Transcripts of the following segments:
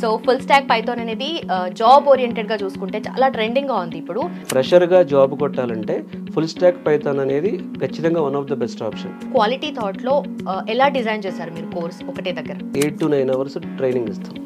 So full stack Python అనేది job oriented గా చూసుకుంటే చాలా ట్రెండింగ్ గా ఉంది ఇప్పుడు. ఫ్రెషర్ గా జాబ్ కొట్టాలంటే ఫుల్ స్టాక్ పైథాన్ అనేది ఖచ్చితంగా one of the best option. Quality thought లో ఎలా డిజైన్ చేశారు మీరు కోర్స్? ఒకటే దగ్గర 8 to 9 hours ట్రైనింగ్ ఇస్తాం.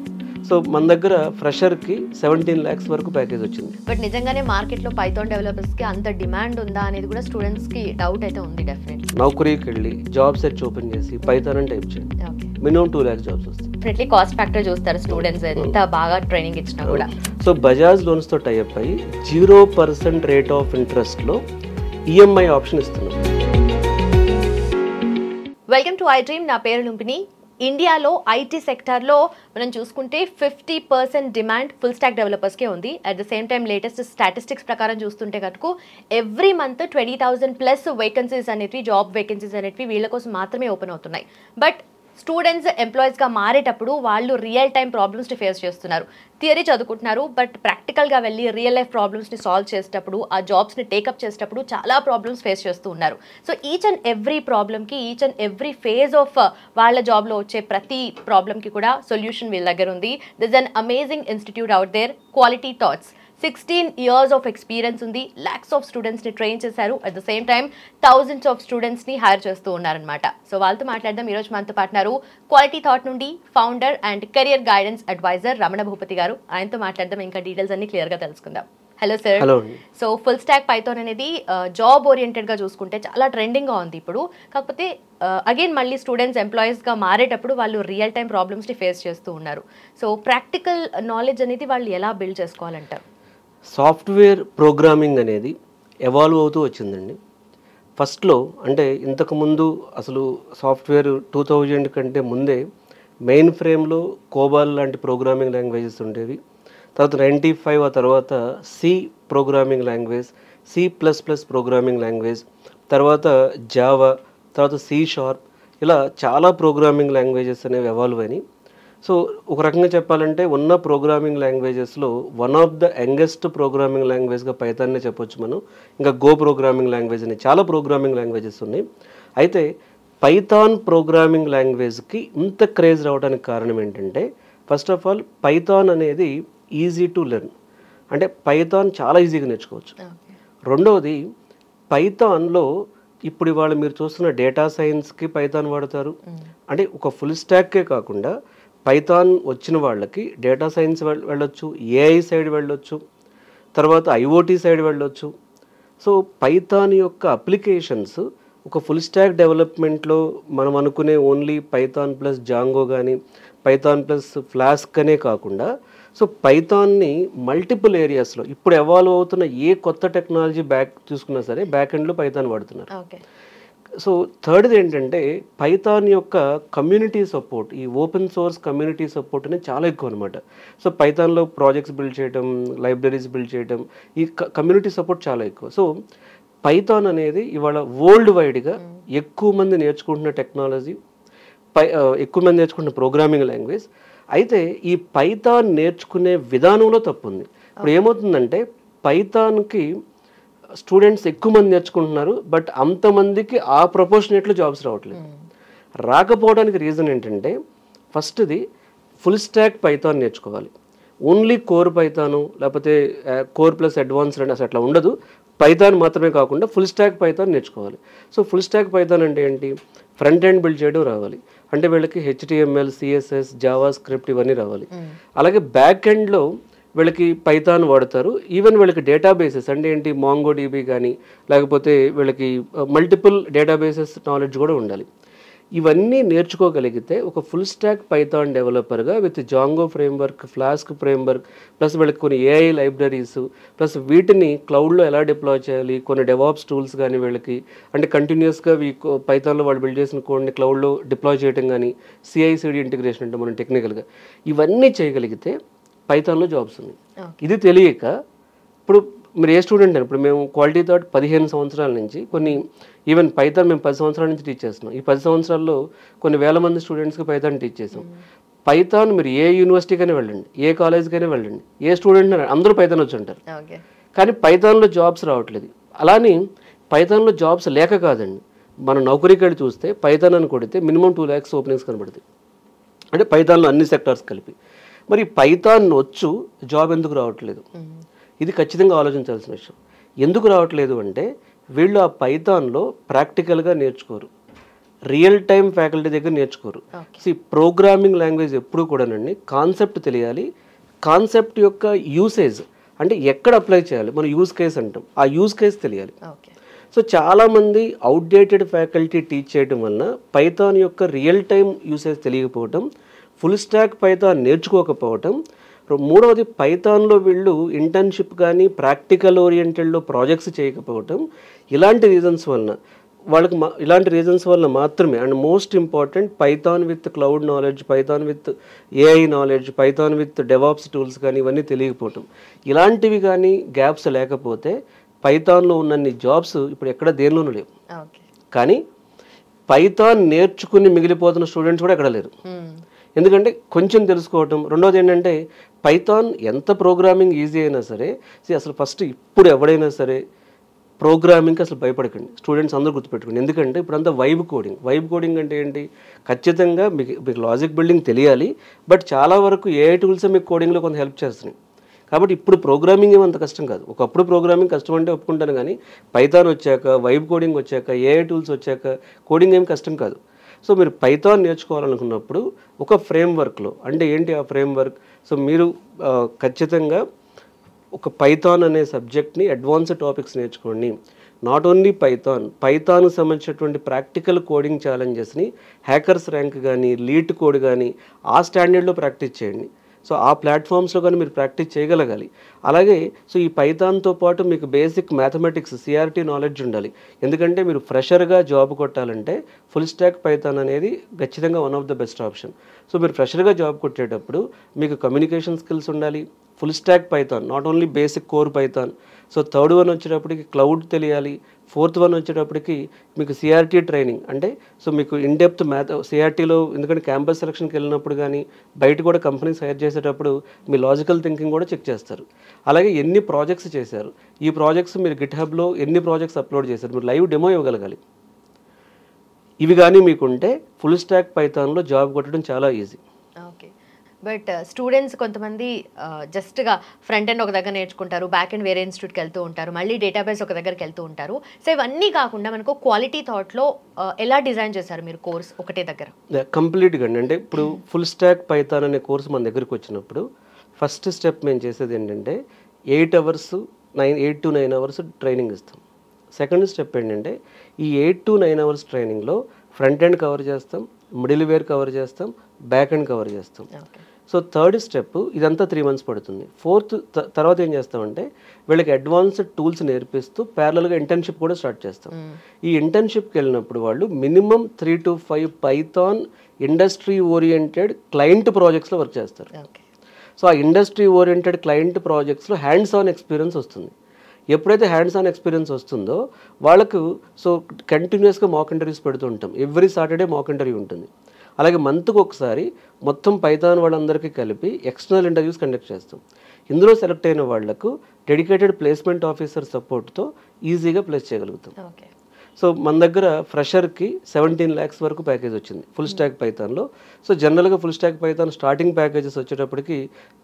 సో మన దగ్గర ఫ్రెషర్ కి 17 lakhs వరకు ప్యాకేజ్ వచ్చింది. బట్ నిజంగానే మార్కెట్ లో పైథాన్ డెవలపర్స్ కి అంత డిమాండ్ ఉందా అనేది కూడా స్టూడెంట్స్ కి డౌట్ అయితే ఉంది. డెఫినెట్లీ నౌకరీకి వెళ్ళి జాబ్ సెర్చ్ ఓపెన్ చేసి పైథాన్ అని టైప్ చేయండి, మినిమం 2 lakhs జాబ్స్ వస్తాయి. డెఫినెట్లీ కాస్ట్ ఫ్యాక్టర్ చూస్తారు స్టూడెంట్స్ ఎంత బాగా ట్రైనింగ్ ఇచ్చినా కూడా. సో బజాజ్ లోన్స్ తో టైప్ అయ్యి 0% రేట్ ఆఫ్ ఇంట్రెస్ట్ లో ఈఎంఐ ఆప్షన్ ఇస్తున్నాం. Welcome to I dream. నా పేరు లుంపిని. ఇండియాలో ఐటీ సెక్టార్లో మనం చూసుకుంటే 50% డిమాండ్ ఫుల్ స్టాక్ డెవలపర్స్కే ఉంది. At the same time latest statistics ప్రకారం చూస్తుంటే కనుక ఎవ్రీ మంత్ 20,000+ వేకెన్సీస్ అనేవి, జాబ్ వేకెన్సీస్ అనేవి వీళ్ళ కోసం మాత్రమే ఓపెన్ అవుతున్నాయి. బట్ స్టూడెంట్స్ ఎంప్లాయీస్గా మారేటప్పుడు వాళ్ళు రియల్ టైం ప్రాబ్లమ్స్ని ఫేస్ చేస్తున్నారు. థియరీ చదువుకుంటున్నారు, బట్ ప్రాక్టికల్గా వెళ్ళి రియల్ లైఫ్ ప్రాబ్లమ్స్ని సాల్వ్ చేసేటప్పుడు, ఆ జాబ్స్ని టేకప్ చేసేటప్పుడు చాలా ప్రాబ్లమ్స్ ఫేస్ చేస్తూ ఉన్నారు. సో ఈచ్ అండ్ ఎవ్రీ ప్రాబ్లమ్కి, each and every phase of వాళ్ళ జాబ్లో వచ్చే ప్రతి ప్రాబ్లమ్కి కూడా సొల్యూషన్ వీళ్ళ దగ్గర ఉంది. This an amazing institute out there, quality thoughts. 16 years of experience ఉంది. lakhs ఆఫ్ స్టూడెంట్స్ని ట్రైన్ చేశారు. At the same time thousands of స్టూడెంట్స్ని హైర్ చేస్తూ ఉన్నారనమాట. సో వాళ్ళతో మాట్లాడదాం. ఈరోజు మనతో పాటున్నారు క్వాలిటీ థాట్ నుండి founder and career guidance advisor Ramana Bhupathi garu. ఆయనతో మాట్లాడదాం, ఇంకా డీటెయిల్స్ అన్ని క్లియర్గా తెలుసుకుందాం. Hello sir. Hello. So full stack Python అనేది జాబ్ ఓరియంటెడ్గా చూసుకుంటే చాలా ట్రెండింగ్గా ఉంది ఇప్పుడు. కాకపోతే అగైన్ మళ్ళీ స్టూడెంట్స్ ఎంప్లాయీస్గా మారేటప్పుడు వాళ్ళు రియల్ టైం ప్రాబ్లమ్స్ని ఫేస్ చేస్తూ ఉన్నారు. సో ప్రాక్టికల్ నాలెడ్జ్ అనేది వాళ్ళు ఎలా బిల్డ్ చేసుకోవాలంటారు? సాఫ్ట్వేర్ ప్రోగ్రామింగ్ అనేది ఎవాల్వ్ అవుతూ వచ్చిందండి. ఫస్ట్లో అంటే ఇంతకుముందు అసలు సాఫ్ట్వేర్ 2000 కంటే ముందే మెయిన్ ఫ్రేమ్లో కోబాల్ లాంటి ప్రోగ్రామింగ్ లాంగ్వేజెస్ ఉండేవి. తర్వాత 95 ఆ తర్వాత C programming language, C++ programming language, తర్వాత జావా, తర్వాత C#, ఇలా చాలా ప్రోగ్రామింగ్ లాంగ్వేజెస్ అనేవి ఎవాల్వ్ అయినాయి. సో ఒక రకంగా చెప్పాలంటే ఉన్న ప్రోగ్రామింగ్ లాంగ్వేజెస్లో one of the youngest programming లాంగ్వేజ్గా పైథాన్నే చెప్పొచ్చు మనం. ఇంకా గో ప్రోగ్రామింగ్ లాంగ్వేజ్ అని చాలా ప్రోగ్రామింగ్ లాంగ్వేజెస్ ఉన్నాయి. అయితే పైథాన్ ప్రోగ్రామింగ్ లాంగ్వేజ్కి ఇంత క్రేజ్ రావడానికి కారణం ఏంటంటే, ఫస్ట్ ఆఫ్ ఆల్ పైథాన్ అనేది ఈజీ టు లెర్న్, అంటే పైథాన్ చాలా ఈజీగా నేర్చుకోవచ్చు. రెండవది పైథాన్లో ఇప్పుడు ఇవాళ మీరు చూస్తున్న డేటా సైన్స్కి పైథాన్ వాడతారు. అంటే ఒక ఫుల్ స్టాక్కే కాకుండా పైథాన్ వచ్చిన వాళ్ళకి డేటా సైన్స్ వెళ్ళొచ్చు, ఏఐ సైడ్ వెళ్ళొచ్చు, తర్వాత ఐఓటీ సైడ్ వెళ్ళొచ్చు. సో పైథాన్ యొక్క అప్లికేషన్స్ ఒక ఫుల్ స్టాక్ డెవలప్మెంట్లో మనం అనుకునే ఓన్లీ పైథాన్ ప్లస్ జాంగో కానీ పైథాన్ ప్లస్ ఫ్లాస్క్ అనే కాకుండా, సో పైథాన్ని మల్టిపుల్ ఏరియాస్లో ఇప్పుడు ఎవాల్వ్ అవుతున్న ఏ కొత్త టెక్నాలజీ బ్యాక్ చూసుకున్నా సరే బ్యాక్ ఎండ్లో పైథాన్ వాడుతున్నారు. సో థర్డ్ది ఏంటంటే పైథాన్ యొక్క కమ్యూనిటీ సపోర్ట్, ఈ ఓపెన్ సోర్స్ కమ్యూనిటీ సపోర్ట్ అనేది చాలా ఎక్కువ అనమాట. సో పైథాన్లో ప్రాజెక్ట్స్ బిల్డ్ చేయడం, లైబ్రరీస్ బిల్డ్ చేయడం, ఈ కమ్యూనిటీ సపోర్ట్ చాలా ఎక్కువ. సో పైథాన్ అనేది ఇవాళ వరల్డ్ వైడ్గా ఎక్కువ మంది నేర్చుకుంటున్న టెక్నాలజీ, ఎక్కువ మంది నేర్చుకుంటున్న ప్రోగ్రామింగ్ లాంగ్వేజ్. అయితే ఈ పైథాన్ నేర్చుకునే విధానంలో తప్పు ఉంది. ఇప్పుడు ఏమవుతుందంటే పైథాన్కి స్టూడెంట్స్ ఎక్కువ మంది నేర్చుకుంటున్నారు, బట్ అంతమందికి ఆ ప్రపోర్షనేట్లో జాబ్స్ రావట్లేదు. రాకపోవడానికి రీజన్ ఏంటంటే, ఫస్ట్ది ఫుల్ స్టాక్ పైథాన్ నేర్చుకోవాలి. ఓన్లీ కోర్ పైథాను లేకపోతే కోర్ ప్లస్ అడ్వాన్స్డ్ అని అసలు అట్లా ఉండదు. పైథాన్ మాత్రమే కాకుండా ఫుల్ స్టాక్ పైథాన్ నేర్చుకోవాలి. సో ఫుల్ స్టాక్ పైథాన్ అంటే ఏంటి? ఫ్రంట్ ఎండ్ బిల్డ్ చేయడం రావాలి, అంటే వీళ్ళకి HTML, CSS, జావా స్క్రిప్ట్ ఇవన్నీ రావాలి. అలాగే బ్యాక్ ఎండ్లో వీళ్ళకి పైథాన్ వాడతారు. ఈవెన్ వీళ్ళకి డేటాబేసెస్ అంటే ఏంటి, MongoDB కానీ లేకపోతే వీళ్ళకి మల్టిపుల్ డేటాబేసెస్ నాలెడ్జ్ కూడా ఉండాలి. ఇవన్నీ నేర్చుకోగలిగితే ఒక ఫుల్ స్టాక్ పైథాన్ డెవలపర్గా with Django framework, Flask framework, plus వీళ్ళకి కొన్ని AI లైబ్రరీస్, ప్లస్ వీటిని క్లౌడ్లో ఎలా డిప్లాయ్ చేయాలి, కొన్ని డెవాప్స్ టూల్స్ కానీ వీళ్ళకి అంటే కంటిన్యూస్గా పైథాన్లో వాళ్ళు బిల్డ్ చేసిన కోడ్ని క్లౌడ్లో డిప్లాయ్ చేయడం కానీ, CI/CD ఇంటిగ్రేషన్ అంటే మనం టెక్నికల్గా ఇవన్నీ చేయగలిగితే పైథాన్లో జాబ్స్ ఉన్నాయి. ఇది తెలియక ఇప్పుడు మీరు ఏ స్టూడెంట్ అని, ఇప్పుడు మేము క్వాలిటీ థాట్ 15 సంవత్సరాల నుంచి కొన్ని ఈవెన్ పైథాన్ మేము 10 సంవత్సరాల నుంచి టీచ్ చేస్తున్నాం. ఈ 10 సంవత్సరాల్లో కొన్ని వేల మంది స్టూడెంట్స్కి పైథాన్ టీచ్ చేసాం. పైథాన్ మీరు ఏ యూనివర్సిటీకైనా వెళ్ళండి, ఏ కాలేజ్కైనా వెళ్ళండి, ఏ స్టూడెంట్ అందరూ పైథాన్ వచ్చి ఉంటారు. కానీ పైథాన్లో జాబ్స్ రావట్లేదు. అలానే పైథాన్లో జాబ్స్ లేక కాదండి, మనం నౌకరీకి వెళ్ళి చూస్తే పైథాన్ అని కొడితే మినిమం 2 lakhs ఓపెనింగ్స్ కనబడుతుంది, అంటే పైథాన్లో అన్ని సెక్టార్స్ కలిపి. మరి పైథాన్ వచ్చు జాబ్ ఎందుకు రావట్లేదు? ఇది ఖచ్చితంగా ఆలోచించాల్సిన విషయం. ఎందుకు రావట్లేదు అంటే వీళ్ళు ఆ పైథాన్లో ప్రాక్టికల్గా నేర్చుకోరు, రియల్ టైం ఫ్యాకల్టీ దగ్గర నేర్చుకోరు. ప్రోగ్రామింగ్ లాంగ్వేజ్ ఎప్పుడు కూడానండి కాన్సెప్ట్ తెలియాలి, కాన్సెప్ట్ యొక్క యూసేజ్ అంటే ఎక్కడ అప్లై చేయాలి, మనం యూజ్ కేస్ అంటాం, ఆ యూజ్ కేస్ తెలియాలి. సో చాలామంది అవుట్డేటెడ్ ఫ్యాకల్టీ టీచ్ చేయడం వలన పైథాన్ యొక్క రియల్ టైం యూసేజ్ తెలియకపోవటం, ఫుల్ స్టాక్ పైథాన్ నేర్చుకోకపోవటం, మూడవది పైథాన్లో వీళ్ళు ఇంటర్న్షిప్ కానీ ప్రాక్టికల్ ఓరియంటెడ్లో ప్రాజెక్ట్స్ చేయకపోవటం, ఇలాంటి రీజన్స్ వలన వాళ్ళకి ఇలాంటి రీజన్స్ వల్ల మాత్రమే. And most important Python with cloud knowledge, Python with AI knowledge, Python with DevOps tools కానీ ఇవన్నీ తెలియకపోవటం, ఇలాంటివి కానీ గ్యాప్స్ లేకపోతే పైథాన్లో ఉన్నన్ని జాబ్స్ ఇప్పుడు ఎక్కడ దేనిలోనూ లేవు. కానీ పైథాన్ నేర్చుకుని మిగిలిపోతున్న స్టూడెంట్స్ కూడా ఎక్కడ లేరు. ఎందుకంటే కొంచెం తెలుసుకోవటం. రెండోది ఏంటంటే పైథాన్ ఎంత ప్రోగ్రామింగ్ ఈజీ అయినా సరే, అసలు ఫస్ట్ ఇప్పుడు ఎవడైనా సరే ప్రోగ్రామింగ్కి అసలు భయపడకండి. స్టూడెంట్స్ అందరూ గుర్తుపెట్టుకోండి. ఎందుకంటే ఇప్పుడంతా వైబ్ కోడింగ్ అంటే ఏంటి? ఖచ్చితంగా మీకు లాజిక్ బిల్డింగ్ తెలియాలి, బట్ చాలా వరకు ఏఐ టూల్సే మీకు కోడింగ్లో కొంత హెల్ప్ చేస్తున్నాయి. కాబట్టి ఇప్పుడు ప్రోగ్రామింగ్ ఏమంత కష్టం కాదు. ఒకప్పుడు ప్రోగ్రామింగ్ కష్టం అంటే ఒప్పుకుంటాను, కానీ పైథాన్ వచ్చాక, వైబ్ కోడింగ్ వచ్చాక, ఏఐ టూల్స్ వచ్చాక కోడింగ్ ఏం కష్టం కాదు. సో మీరు పైథాన్ నేర్చుకోవాలనుకున్నప్పుడు ఒక ఫ్రేమ్వర్క్లో, అంటే ఏంటి ఆ ఫ్రేమ్వర్క్? సో మీరు ఖచ్చితంగా ఒక పైథాన్ అనే సబ్జెక్ట్ని అడ్వాన్స్డ్ టాపిక్స్ నేర్చుకోండి. నాట్ ఓన్లీ పైథాన్కు సంబంధించినటువంటి ప్రాక్టికల్ కోడింగ్ ఛాలెంజెస్ని హ్యాకర్స్ ర్యాంక్ కానీ, లీట్ కోడ్ కానీ ఆ స్టాండర్డ్లో ప్రాక్టీస్ చేయండి. సో ఆ ప్లాట్ఫామ్స్లో కానీ మీరు ప్రాక్టీస్ చేయగలగాలి. అలాగే సో ఈ పైథాన్తో పాటు మీకు బేసిక్ మ్యాథమెటిక్స్, సిఆర్టీ నాలెడ్జ్ ఉండాలి. ఎందుకంటే మీరు ఫ్రెషర్గా జాబ్ కొట్టాలంటే ఫుల్ స్టాక్ పైథాన్ అనేది ఖచ్చితంగా one of the best option. So మీరు ఫ్రెషర్గా జాబ్ కొట్టేటప్పుడు మీకు కమ్యూనికేషన్ స్కిల్స్ ఉండాలి, full stack Python, not only basic core Python. So third one వచ్చేటప్పటికి క్లౌడ్ తెలియాలి. ఫోర్త్ వన్ వచ్చేటప్పటికి మీకు సిఆర్టీ ట్రైనింగ్, అంటే సో మీకు ఇన్డెప్త్ సిఆర్టీలో, ఎందుకంటే క్యాంపస్ సెలక్షన్కి వెళ్ళినప్పుడు కానీ బయట కూడా కంపెనీస్ హైర్ చేసేటప్పుడు మీ లాజికల్ థింకింగ్ కూడా చెక్ చేస్తారు. అలాగే ఎన్ని ప్రాజెక్ట్స్ చేశారు, ఈ ప్రాజెక్ట్స్ మీరు గిట్హబ్లో ఎన్ని ప్రాజెక్ట్స్ అప్లోడ్ చేశారు, మీరు లైవ్ డెమో ఇవ్వగలగాలి. ఇవి కానీ మీకుంటే ఫుల్ స్టాక్ పైథాన్లో జాబ్ కొట్టడం చాలా ఈజీ. ఓకే, బట్ స్టూడెంట్స్ కొంతమంది జస్ట్గా ఫ్రంట్ ఎండ్ ఒక దగ్గర నేర్చుకుంటారు, బ్యాక్ ఎండ్ వేరే ఇన్స్టిట్యూట్కి వెళ్తూ ఉంటారు, మళ్ళీ డేటాబేస్ ఒక దగ్గరికి వెళ్తూ ఉంటారు. సో ఇవన్నీ కాకుండా మనకు క్వాలిటీ థాట్లో ఎలా డిజైన్ చేశారు మీరు కోర్స్ ఒకటే దగ్గర? కంప్లీట్గా అండి. అంటే ఇప్పుడు ఫుల్ స్టాక్ పైథాన్ అనే కోర్స్ మన దగ్గరికి వచ్చినప్పుడు ఫస్ట్ స్టెప్ మేము చేసేది ఏంటంటే 8 to 9 అవర్స్ ట్రైనింగ్ ఇస్తాం. సెకండ్ స్టెప్ ఏంటంటే ఈ 8 to 9 అవర్స్ ట్రైనింగ్లో ఫ్రంట్ ఎండ్ కవర్ చేస్తాం, మిడిల్ వేర్ కవర్ చేస్తాం, బ్యాక్ ఎండ్ కవర్ చేస్తాం. సో థర్డ్ స్టెప్ ఇదంతా 3 months పడుతుంది. ఫోర్త్ తర్వాత ఏం చేస్తామంటే వీళ్ళకి అడ్వాన్స్డ్ టూల్స్ నేర్పిస్తూ ప్యారలల్గా ఇంటర్న్షిప్ కూడా స్టార్ట్ చేస్తాం. ఈ ఇంటర్న్షిప్కి వెళ్ళినప్పుడు వాళ్ళు minimum 3 to 5 Python industry oriented client ప్రాజెక్ట్స్లో వర్క్ చేస్తారు. సో ఆ ఇండస్ట్రీ ఓరియంటెడ్ క్లయింట్ ప్రాజెక్ట్స్లో హ్యాండ్స్ ఆన్ ఎక్స్పీరియన్స్ వస్తుంది. ఎప్పుడైతే హ్యాండ్స్ ఆన్ ఎక్స్పీరియన్స్ వస్తుందో వాళ్ళకు సో కంటిన్యూస్గా మాక్ ఇంటర్వ్యూస్ పెడుతూ ఉంటాం. ఎవ్రీ సాటర్డే మాక్ ఇంటర్వ్యూ ఉంటుంది. అలాగే మంత్కి ఒకసారి మొత్తం పైథాన్ వాళ్ళందరికీ కలిపి ఎక్స్టర్నల్ ఇంటర్వ్యూస్ కండక్ట్ చేస్తాం. ఇందులో సెలెక్ట్ అయిన వాళ్లకు డెడికేటెడ్ ప్లేస్మెంట్ ఆఫీసర్ సపోర్ట్తో ఈజీగా ప్లేస్ చేయగలుగుతాం. సో మన దగ్గర ఫ్రెషర్కి 17 lakhs వరకు ప్యాకేజ్ వచ్చింది ఫుల్ స్టాక్ పైథాన్లో. సో జనరల్గా full stack Python starting packages వచ్చేటప్పటికి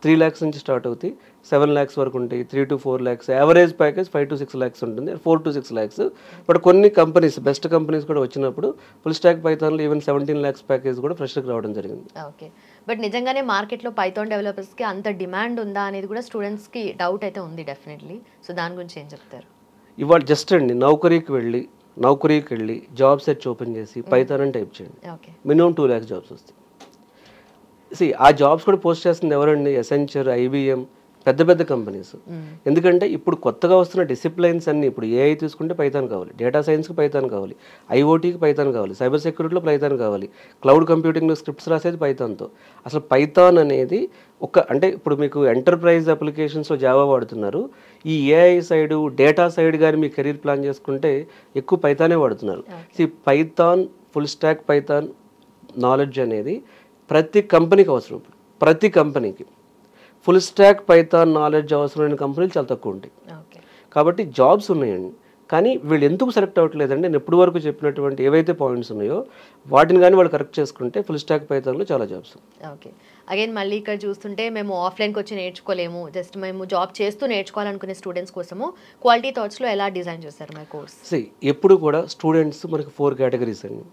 3 lakhs నుంచి స్టార్ట్ అవుతాయి, 7 lakhs వరకు ఉంటాయి, 3 to 4 lakhs. Average package 5 to 6 lakhs ఉంటుంది, 4 to 6 lakhs. బట్ కొన్ని కంపెనీస్, బెస్ట్ కంపెనీస్ కూడా వచ్చినప్పుడు ఫుల్ స్టాక్ పైథాన్లో ఈవెన్ 17 lakhs ప్యాకేజ్ కూడా ఫ్రెషర్కి రావడం జరిగింది. ఓకే, బట్ నిజంగానే మార్కెట్లో పైథాన్ డెవలపర్స్కి అంత డిమాండ్ ఉందా అనేది కూడా స్టూడెంట్స్కి డౌట్ అయితే ఉంది డెఫినెట్లీ. సో దాని గురించి ఏం చెప్తారు? ఇవాళ జస్ట్ అండి నౌకరీకి వెళ్ళి జాబ్ సెర్చ్ ఓపెన్ చేసి పైథాన్ అని టైప్ చేయండి, మినిమం 2 lakhs జాబ్స్ వస్తాయి. ఆ జాబ్స్ కూడా పోస్ట్ చేస్తుంది ఎవరండి? ఎసెంచర్, IBM, పెద్ద కంపెనీస్. ఎందుకంటే ఇప్పుడు కొత్తగా వస్తున్న డిసిప్లైన్స్ అన్ని, ఇప్పుడు ఏఐ తీసుకుంటే పైథాన్ కావాలి, డేటా సైన్స్కి పైథాన్ కావాలి, IoTకి పైథాన్ కావాలి, సైబర్ సెక్యూరిటీలో పైథాన్ కావాలి, క్లౌడ్ కంప్యూటింగ్లో స్క్రిప్ట్స్ రాసేది పైథాన్తో. అసలు పైథాన్ అనేది అంటే ఇప్పుడు మీకు ఎంటర్ప్రైజ్ అప్లికేషన్స్లో జావా వాడుతున్నారు, ఈ ఏఐ సైడ్, డేటా సైడ్ కానీ మీ కెరీర్ ప్లాన్ చేసుకుంటే ఎక్కువ పైథానే వాడుతున్నారు. Python, full stack Python knowledge అనేది ప్రతి కంపెనీకి అవసరం. ప్రతి కంపెనీకి ఫుల్ స్టాక్ పైథాన్ నాలెడ్జ్ అవసరమైన కంపెనీలు చాలా తక్కువ ఉంటాయి. కాబట్టి జాబ్స్ ఉన్నాయండి, కానీ వీళ్ళు ఎందుకు సెలెక్ట్ అవ్వట్లేదంటే నేను ఎప్పటి వరకు చెప్పినటువంటి ఏవైతే పాయింట్స్ ఉన్నాయో వాటిని కానీ వాళ్ళు కరెక్ట్ చేసుకుంటే ఫుల్ స్టాక్ పైథాన్లో చాలా జాబ్స్. ఓకే, అగైన్ మళ్ళీ ఇక్కడ చూస్తుంటే మేము ఆఫ్లైన్కి వచ్చి నేర్చుకోలేము, జస్ట్ మేము జాబ్ చేస్తూ నేర్చుకోవాలనుకునే స్టూడెంట్స్ కోసము క్వాలిటీ థాట్స్లో ఎలా డిజైన్ చేస్తారు మై కోర్స్? ఎప్పుడు కూడా స్టూడెంట్స్ మనకి 4 కేటగిరీస్ అండి.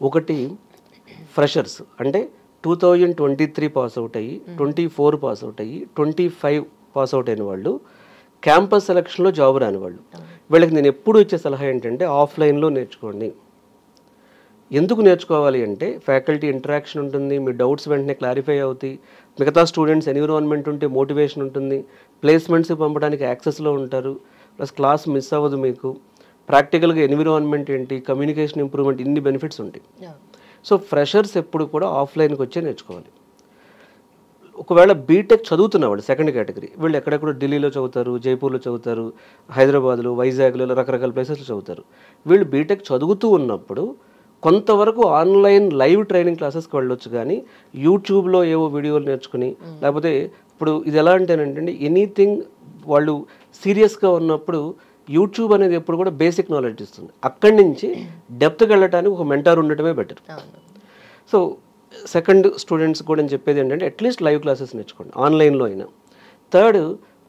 ఒకటి ఫ్రెషర్స్, అంటే 2023 పాస్ అవుట్ అయ్యి 24 పాస్ అవుట్ అయ్యి 25 పాస్ అవుట్ అయిన వాళ్ళు, క్యాంపస్ సెలక్షన్లో జాబ్ రాని వాళ్ళు. వీళ్ళకి నేను ఎప్పుడు ఇచ్చే సలహా ఏంటంటే ఆఫ్లైన్లో నేర్చుకోండి. ఎందుకు నేర్చుకోవాలి అంటే ఫ్యాకల్టీ ఇంటరాక్షన్ ఉంటుంది, మీ డౌట్స్ వెంటనే క్లారిఫై అవుతాయి, మిగతా స్టూడెంట్స్ ఎన్విరాన్మెంట్ ఉంటే మోటివేషన్ ఉంటుంది, ప్లేస్మెంట్స్ పంపడానికి యాక్సెస్లో ఉంటారు, ప్లస్ క్లాస్ మిస్ అవ్వదు, మీకు ప్రాక్టికల్గా ఎన్విరాన్మెంట్ ఏంటి, కమ్యూనికేషన్ ఇంప్రూవ్మెంట్, ఇన్ని బెనిఫిట్స్ ఉంటాయి. సో ఫ్రెషర్స్ ఎప్పుడు కూడా ఆఫ్లైన్కి వచ్చే నేర్చుకోవాలి. ఒకవేళ బీటెక్ చదువుతున్నవాళ్ళు సెకండ్ కేటగిరీ, వీళ్ళు ఎక్కడెక్కడ ఢిల్లీలో చదువుతారు, జైపూర్లో చదువుతారు, హైదరాబాద్లో, వైజాగ్లో, రకరకాల ప్లేసెస్లో చదువుతారు. వీళ్ళు బీటెక్ చదువుతూ ఉన్నప్పుడు కొంతవరకు ఆన్లైన్ లైవ్ ట్రైనింగ్ క్లాసెస్కి వెళ్ళొచ్చు, కానీ యూట్యూబ్లో ఏవో వీడియోలు నేర్చుకుని, లేకపోతే ఇప్పుడు ఇది ఎలా అంటేనంటే ఎనీథింగ్ వాళ్ళు సీరియస్గా ఉన్నప్పుడు యూట్యూబ్ అనేది ఎప్పుడు కూడా బేసిక్ నాలెడ్జ్ ఇస్తుంది, అక్కడి నుంచి డెప్త్కి వెళ్ళడానికి ఒక మెంటార్ ఉండటమే బెటర్. సో సెకండ్ స్టూడెంట్స్ కూడా నేను చెప్పేది ఏంటంటే అట్లీస్ట్ లైవ్ క్లాసెస్ నేర్చుకోండి ఆన్లైన్లో అయినా. థర్డ్,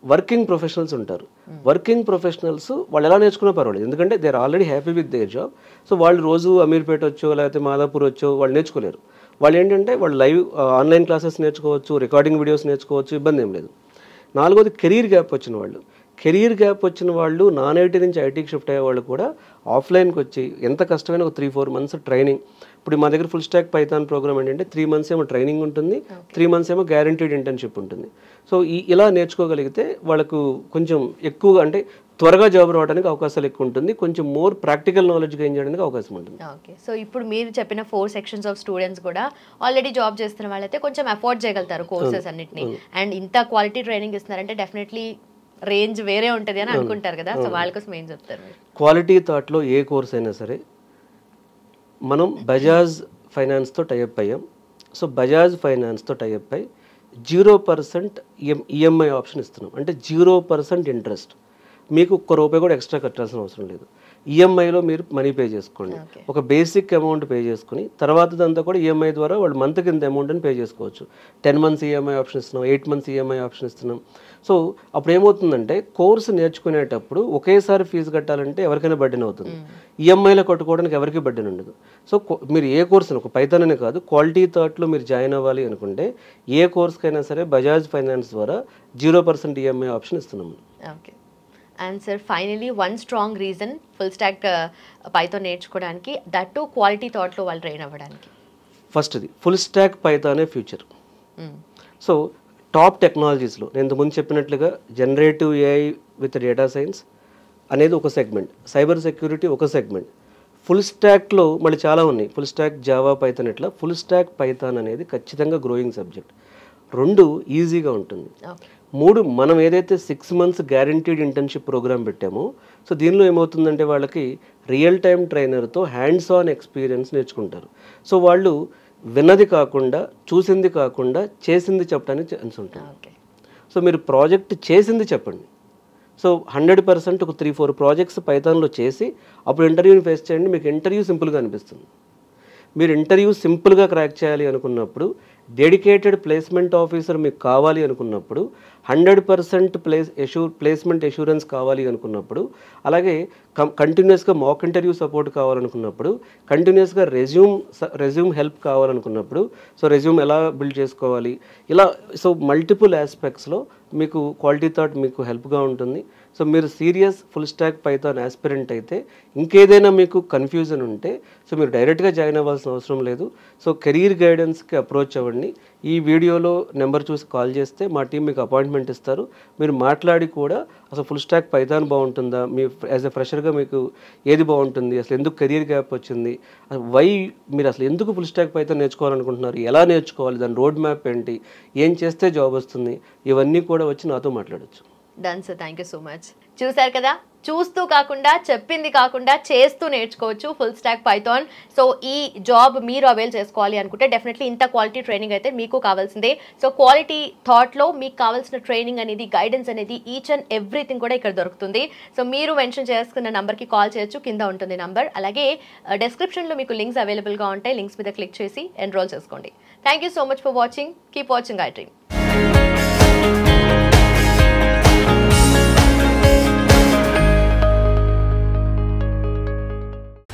వర్కింగ్ ప్రొఫెషనల్స్ ఉంటారు. వర్కింగ్ ప్రొఫెషనల్స్ వాళ్ళు ఎలా నేర్చుకున్నా పర్వాలేదు, ఎందుకంటే they are already happy with their job. So వాళ్ళు రోజు అమీర్పేట వచ్చో లేకపోతే మాదాపూర్ వచ్చో వాళ్ళు నేర్చుకోలేరు. వాళ్ళు ఏంటంటే వాళ్ళు లైవ్ ఆన్లైన్ క్లాసెస్ నేర్చుకోవచ్చు, రికార్డింగ్ వీడియోస్ నేర్చుకోవచ్చు, ఇబ్బంది ఏం లేదు. నాలుగోది కెరీర్ గ్యాప్ వచ్చిన వాళ్ళు. కెరీర్ గ్యాప్ వచ్చిన వాళ్ళు నాన్ ఐటీ నుంచి ఐటీకి షిఫ్ట్ అయ్యే వాళ్ళు కూడా ఆఫ్లైన్కి వచ్చి ఎంత కష్టమైన ఒక 3-4 months ట్రైనింగ్. ఇప్పుడు మా దగ్గర ఫుల్ స్టాక్ పైథాన్ ప్రోగ్రామ్ ఏంటంటే 3 months ఏమో ట్రైనింగ్ ఉంటుంది, 3 months ఏమో గ్యారంటీడ్ ఇంటర్న్షిప్ ఉంటుంది. సో ఇలా నేర్చుకోగలిగితే వాళ్ళకు కొంచెం ఎక్కువగా అంటే త్వరగా జాబ్ రావడానికి అవకాశాలు ఎక్కువ ఉంటుంది, కొంచెం మోర్ ప్రాక్టికల్ నాలెడ్జ్ గెయిన్ చేయడానికి అవకాశం ఉంటుంది. ఓకే, సో ఇప్పుడు మీరు చెప్పిన 4 sections ఆఫ్ స్టూడెంట్స్ కూడా ఆల్రెడీ జాబ్ చేస్తున్న వాళ్ళైతే కొంచెం అఫోర్డ్ చేయగలుగుతారు కోర్సెస్ అన్నిటిని, అండ్ ఇంత క్వాలిటీ ట్రైనింగ్ ఇస్తున్నారంటే డెఫినెట్లీ రేంజ్ వేరే ఉంటుంది అని అనుకుంటారు కదా. సో వాళ్ళ కోసం ఏం చెప్తారు? క్వాలిటీ థాట్లో ఏ కోర్స్ అయినా సరే మనం బజాజ్ ఫైనాన్స్తో టైఅప్ అయ్యాం. సో బజాజ్ ఫైనాన్స్తో టైఅప్ అయ్యి 0% ఈఎంఐ ఆప్షన్ ఇస్తున్నాం, అంటే 0% ఇంట్రెస్ట్. మీకు ₹1 కూడా ఎక్స్ట్రా కట్టాల్సిన అవసరం లేదు. ఈఎంఐలో మీరు మనీ పే చేసుకోండి, ఒక బేసిక్ అమౌంట్ పే చేసుకుని తర్వాతదంతా కూడా ఈఎంఐ ద్వారా వాళ్ళు మంత్కి ఇంత అమౌంట్ అని పే చేసుకోవచ్చు. 10 months ఈఎంఐ ఆప్షన్ ఇస్తున్నాం, 8 months ఈఎంఐ ఆప్షన్ ఇస్తున్నాం. సో అప్పుడు ఏమవుతుందంటే కోర్సు నేర్చుకునేటప్పుడు ఒకేసారి ఫీజు కట్టాలంటే ఎవరికైనా బర్డెన్ అవుతుంది, ఈఎంఐలో కట్టుకోవడానికి ఎవరికి బర్డెన్ ఉండదు. సో మీరు ఏ కోర్సు ఒక పైథాన్ అనే కాదు క్వాలిటీ థాట్లో మీరు జాయిన్ అవ్వాలి అనుకుంటే ఏ కోర్స్కైనా సరే బజాజ్ ఫైనాన్స్ ద్వారా 0% ఈఎంఐ ఆప్షన్ ఇస్తున్నాము. Okay, and sir finally one strong reason full stack Python నేర్చుకోవడానికి, దట్ టు క్వాలిటీ థాట్లో వాళ్ళు ట్రైన్ అవ్వడానికి? ఫస్ట్ది ఫుల్ స్టాక్ పైథానే ఫ్యూచర్. సో టాప్ టెక్నాలజీస్లో నేను ఇంతకుముందు చెప్పినట్లుగా generative AI with data science అనేది ఒక సెగ్మెంట్, సైబర్ సెక్యూరిటీ ఒక సెగ్మెంట్, ఫుల్ స్టాక్లో మళ్ళీ చాలా ఉన్నాయి, ఫుల్ స్టాక్ జావా పైథాన్, ఇట్లా ఫుల్ స్టాక్ పైథాన్ అనేది ఖచ్చితంగా గ్రోయింగ్ సబ్జెక్ట్. 2 ఈజీగా ఉంటుంది. 3 మనం ఏదైతే 6 months గ్యారంటీడ్ ఇంటర్న్షిప్ ప్రోగ్రామ్ పెట్టామో సో దీనిలో ఏమవుతుందంటే వాళ్ళకి రియల్ టైమ్ ట్రైనర్తో హ్యాండ్స్ ఆన్ ఎక్స్పీరియన్స్ నేర్చుకుంటారు. సో వాళ్ళు విన్నది కాకుండా చూసింది కాకుండా చేసింది చెప్పడానికి ఛాన్స్ ఉంటుంది. సో మీరు ప్రాజెక్ట్ చేసింది చెప్పండి. సో 100% ఒక 3-4 ప్రాజెక్ట్స్ పైథాన్లో చేసి అప్పుడు ఇంటర్వ్యూని ఫేస్ చేయండి, మీకు ఇంటర్వ్యూ సింపుల్గా అనిపిస్తుంది. మీరు ఇంటర్వ్యూ సింపుల్గా క్రాక్ చేయాలి అనుకున్నప్పుడు, డెడికేటెడ్ ప్లేస్మెంట్ ఆఫీసర్ మీకు కావాలి అనుకున్నప్పుడు, 100% ప్లేస్మెంట్ ఎష్యూరెన్స్ కావాలి అనుకున్నప్పుడు, అలాగే కంటిన్యూస్గా మాక్ ఇంటర్వ్యూ సపోర్ట్ కావాలనుకున్నప్పుడు, కంటిన్యూస్గా రెజ్యూమ్ హెల్ప్ కావాలనుకున్నప్పుడు, సో రెజ్యూమ్ ఎలా బిల్డ్ చేసుకోవాలి, ఇలా సో మల్టిపుల్ ఆస్పెక్ట్స్లో మీకు క్వాలిటీ థాట్ మీకు హెల్ప్గా ఉంటుంది. సో మీరు serious full stack Python aspirant అయితే ఇంకేదైనా మీకు కన్ఫ్యూజన్ ఉంటే సో మీరు డైరెక్ట్గా జాయిన్ అవ్వాల్సిన అవసరం లేదు. సో కెరీర్ గైడెన్స్కి అప్రోచ్ అవ్వండి. ఈ వీడియోలో నెంబర్ చూసి కాల్ చేస్తే మా టీం మీకు అపాయింట్మెంట్ ఇస్తారు. మీరు మాట్లాడి కూడా అసలు ఫుల్ స్టాక్ పైథాన్ బాగుంటుందా, మీ యాజ్ ఎ ఫ్రెషర్గా మీకు ఏది బాగుంటుంది, అసలు ఎందుకు కెరీర్ గ్యాప్ వచ్చింది, వై మీరు అసలు ఎందుకు ఫుల్ స్టాక్ పైథాన్ నేర్చుకోవాలనుకుంటున్నారు, ఎలా నేర్చుకోవాలి, దాని రోడ్ మ్యాప్ ఏంటి, ఏం చేస్తే జాబ్ వస్తుంది, ఇవన్నీ కూడా వచ్చి నాతో మాట్లాడచ్చు. Done sir, thank you so much. చూసారు కదా, చూస్తూ కాకుండా చెప్పింది కాకుండా చేస్తూ నేర్చుకోవచ్చు ఫుల్ స్టాక్ పైథాన్. సో ఈ జాబ్ మీరు అవైల్ చేసుకోవాలి అనుకుంటే డెఫినెట్లీ ఇంత క్వాలిటీ ట్రైనింగ్ అయితే మీకు కావాల్సిందే. సో క్వాలిటీ థాట్లో మీకు కావాల్సిన ట్రైనింగ్ అనేది, గైడెన్స్ అనేది, ఈచ్ అండ్ ఎవ్రీథింగ్ కూడా ఇక్కడ దొరుకుతుంది. సో మీరు మెన్షన్ చేసుకున్న నంబర్కి కాల్ చేయొచ్చు, కింద ఉంటుంది నంబర్. అలాగే డిస్క్రిప్షన్లో మీకు లింక్స్ అవైలబుల్గా ఉంటాయి, లింక్స్ మీద క్లిక్ చేసి ఎన్రోల్ చేసుకోండి. Thank you so much for watching. Keep watching iDream.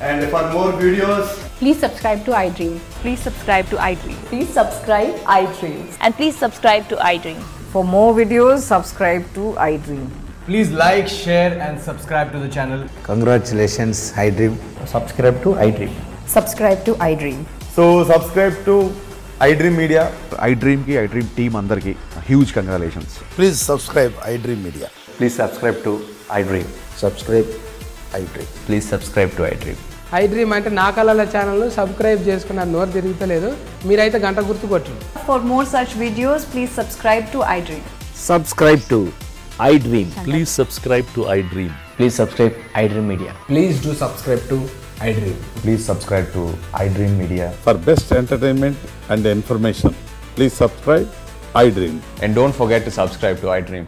And for more videos, please subscribe to iDream. Please subscribe to iDream. Please subscribe iDream. And please subscribe to iDream. For more videos, subscribe to iDream. please like, share and subscribe to the channel. Congratulations, iDream. Subscribe to iDream. Subscribe to iDream. So subscribe to iDream Media. iDream ki iDream team andarki huge congratulations. Please subscribe iDream Media. Please subscribe to iDream. Subscribe iDream. Please subscribe to iDream. iDream అంటే నా కళల channel subscribe చేసుకున్న నోరు తిరుగుతలేదు, మీరైతే గంట గుర్తు కొట్టండి. For more such videos, please subscribe to iDream. Subscribe to iDream. Please subscribe to iDream. Please subscribe iDream Media. Please do subscribe to iDream. Please subscribe to iDream Media. For best entertainment and information, please subscribe iDream. And don't forget to subscribe to iDream.